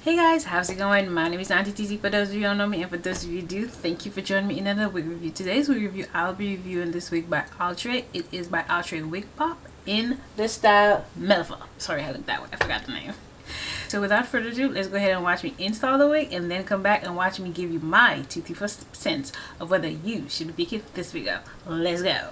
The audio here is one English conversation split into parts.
Hey guys, how's it going? My name is Auntie TT for those of you who don't know me, and for those of you who do, thank you for joining me in another wig review. Today's wig review, I'll be reviewing this wig by Outre. It is by Outre Wigpop in the style Melva. Sorry I looked that way, I forgot the name. So without further ado, let's go ahead and watch me install the wig and then come back and watch me give you my 2-3 cents of whether you should be picking this video. Let's go.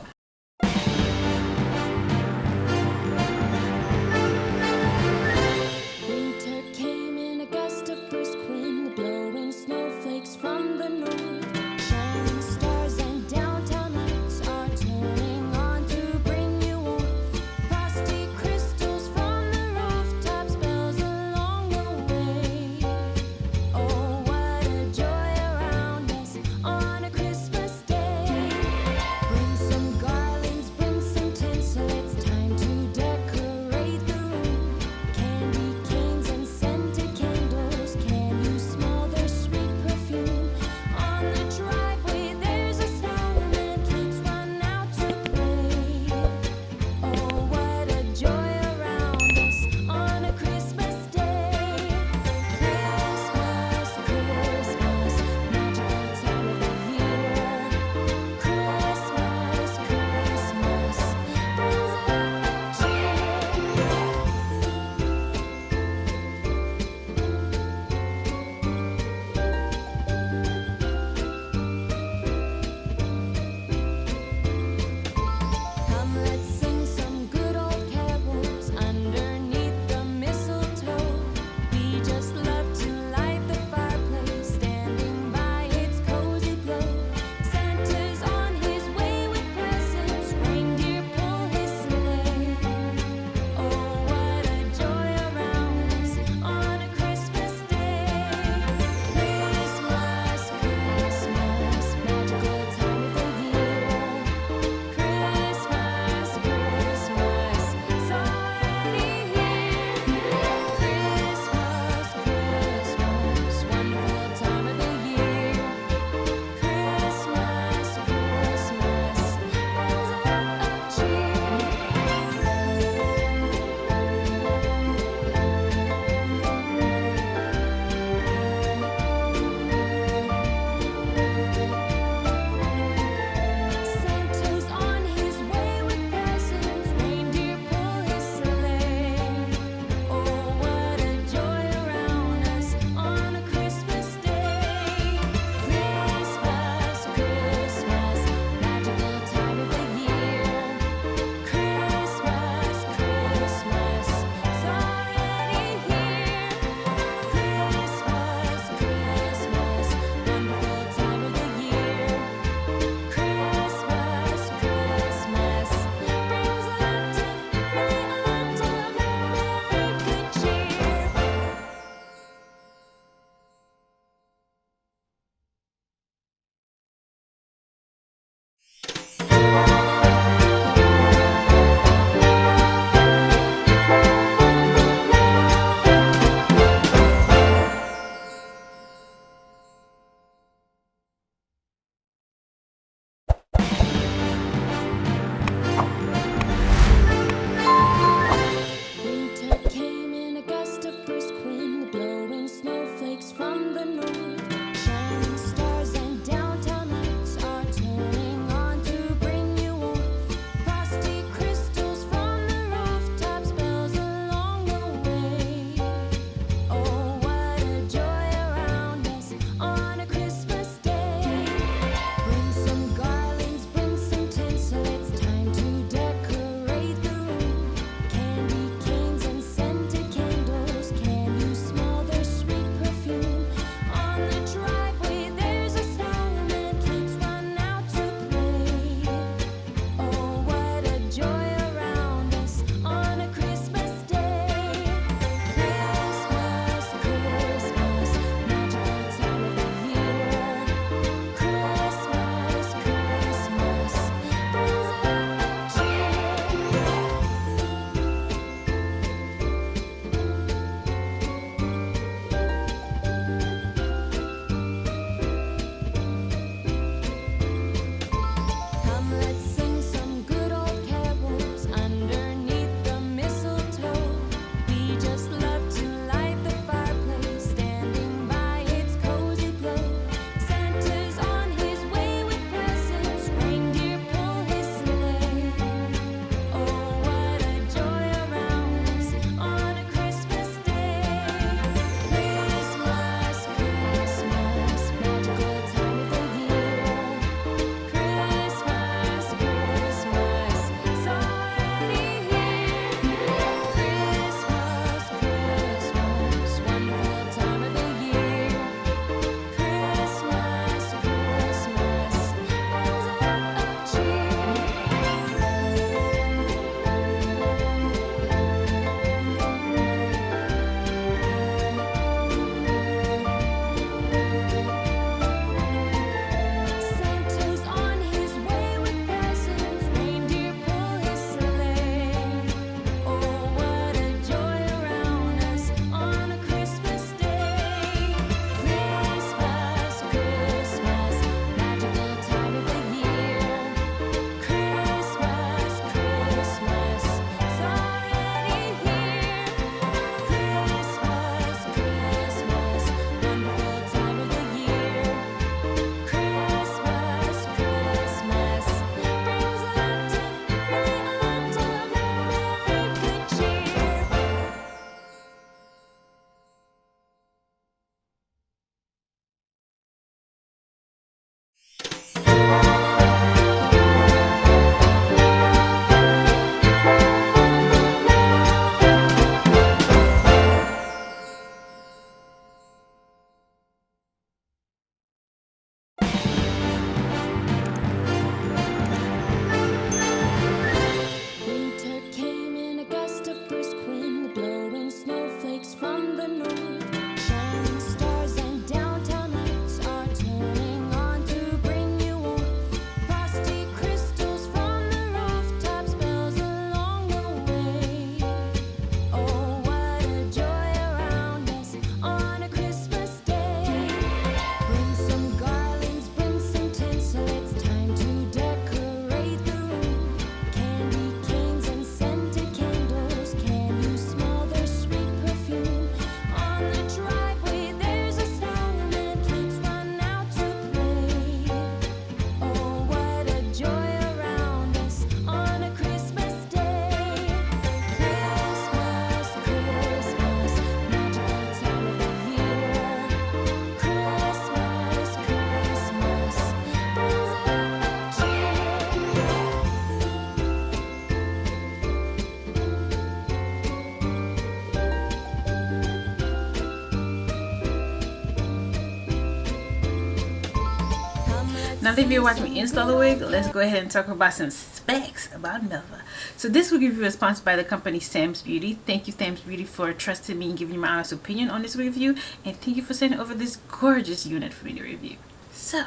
Now that you're watching me install a wig, let's go ahead and talk about some specs about Melva. So this wig review is sponsored by the company Sam's Beauty. Thank you, Sam's Beauty, for trusting me and giving me my honest opinion on this wig review. And thank you for sending over this gorgeous unit for me to review. So,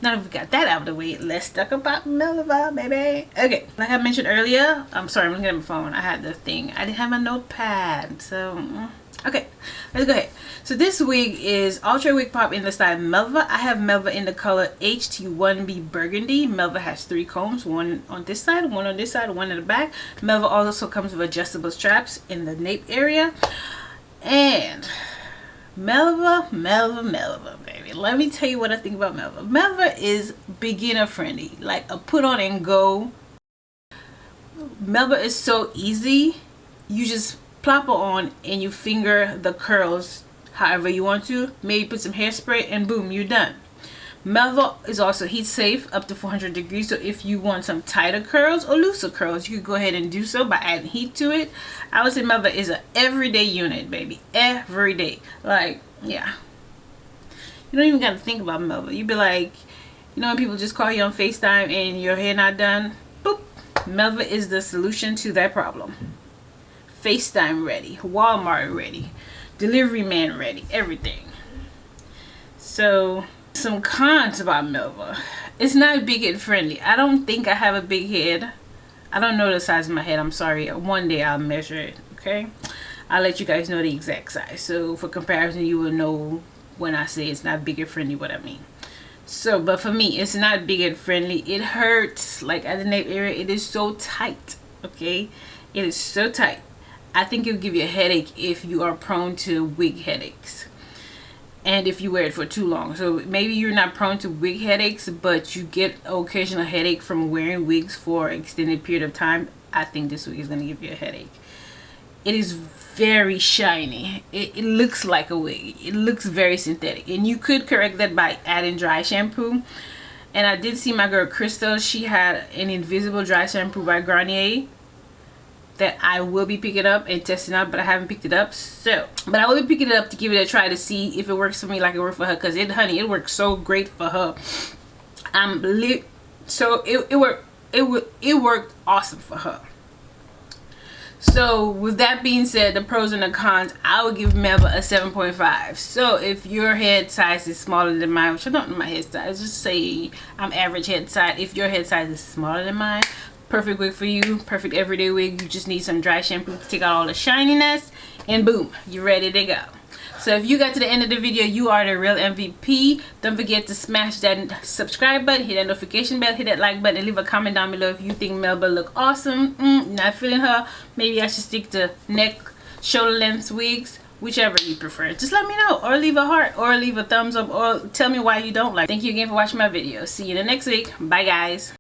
now that we got that out of the way, let's talk about Melva, baby. Okay, like I mentioned earlier, I'm sorry, I'm looking at my phone. I had the thing. I didn't have my notepad, so... Okay, let's go ahead. So this wig is Outre Wigpop in the style Melva. I have Melva in the color HT1B Burgundy. Melva has 3 combs, one on this side, one on this side, one in the back. Melva also comes with adjustable straps in the nape area. And Melva, baby. Let me tell you what I think about Melva. Melva is beginner friendly, like a put on and go. Melva is so easy. You just plop it on and you finger the curls however you want to. Maybe put some hairspray and boom, you're done. Melva is also heat safe up to 400 degrees, so if you want some tighter curls or looser curls, you could go ahead and do so by adding heat to it. I would say Melva is an everyday unit, baby. Every day. Like, yeah, you don't even gotta think about Melva. You'd be like, you know when people just call you on FaceTime and your hair not done? Boop. Melva is the solution to that problem. FaceTime ready, Walmart ready, delivery man ready, everything. So some cons about Melva. It's not big head friendly. I don't think I have a big head. I don't know the size of my head. I'm sorry. One day I'll measure it. Okay, I'll let you guys know the exact size. So for comparison, you will know when I say it's not big head friendly what I mean. So, but for me, it's not big head friendly. It hurts. Like at the nape area, it is so tight. Okay, it is so tight. I think it'll give you a headache if you are prone to wig headaches and if you wear it for too long. So maybe you're not prone to wig headaches, but you get an occasional headache from wearing wigs for an extended period of time. I think this wig is going to give you a headache. It is very shiny. It looks like a wig. It looks very synthetic, and you could correct that by adding dry shampoo. And I did see my girl Crystal. She had an invisible dry shampoo by Garnier that I will be picking up and testing out, but I haven't picked it up. So, but I will be picking it up to give it a try to see if it works for me like it worked for her, because honey, it works so great for her. So it worked awesome for her. So with that being said, the pros and the cons, I would give Melva a 7.5. So if your head size is smaller than mine, which I don't know my head size, just say I'm average head size. If your head size is smaller than mine, perfect wig for you. Perfect everyday wig. You just need some dry shampoo to take out all the shininess, and boom, you're ready to go. So if you got to the end of the video, you are the real MVP. Don't forget to smash that subscribe button, hit that notification bell, hit that like button, and leave a comment down below if you think Melva look awesome. Not feeling her, maybe I should stick to neck, shoulder length wigs, whichever you prefer. Just let me know, or leave a heart, or leave a thumbs up, or tell me why you don't like. Thank you again for watching my video. See you in the next week. Bye guys.